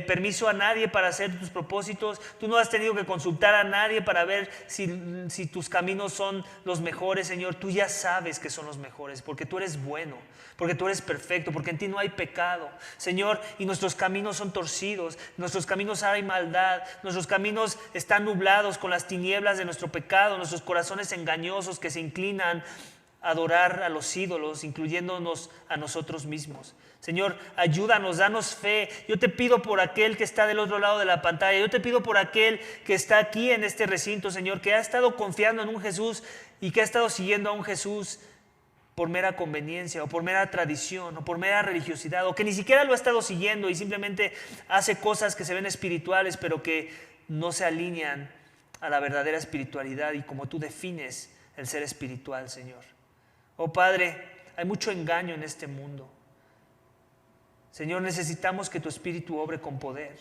permiso a nadie para hacer tus propósitos, tú no has tenido que consultar a nadie para ver si tus caminos son los mejores, Señor. Tú ya sabes que son los mejores, porque tú eres bueno, porque tú eres perfecto, porque en ti no hay pecado, Señor, y nuestros caminos son torcidos, nuestros caminos hay maldad, nuestros caminos están nublados con las tinieblas de nuestro pecado, nuestros corazones engañosos que se inclinan a adorar a los ídolos, incluyéndonos a nosotros mismos. Señor, ayúdanos, danos fe. Yo te pido por aquel que está del otro lado de la pantalla, yo te pido por aquel que está aquí en este recinto, Señor, que ha estado confiando en un Jesús y que ha estado siguiendo a un Jesús por mera conveniencia o por mera tradición o por mera religiosidad, o que ni siquiera lo ha estado siguiendo y simplemente hace cosas que se ven espirituales pero que no se alinean a la verdadera espiritualidad y como tú defines el ser espiritual, Señor. Oh Padre, hay mucho engaño en este mundo. Señor, necesitamos que tu Espíritu obre con poder,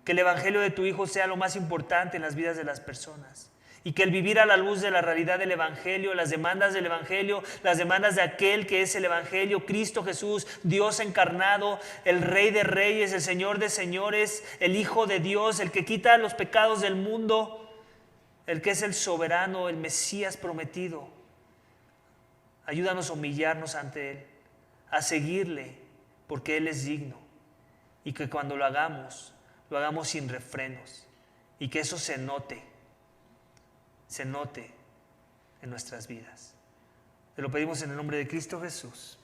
que el Evangelio de tu Hijo sea lo más importante en las vidas de las personas. Y que el vivir a la luz de la realidad del Evangelio, las demandas del Evangelio, las demandas de aquel que es el Evangelio, Cristo Jesús, Dios encarnado, el Rey de Reyes, el Señor de Señores, el Hijo de Dios, el que quita los pecados del mundo, el que es el soberano, el Mesías prometido. Ayúdanos a humillarnos ante Él, a seguirle, porque Él es digno. Y que cuando lo hagamos sin refrenos. Y que eso se note en nuestras vidas. Te lo pedimos en el nombre de Cristo Jesús.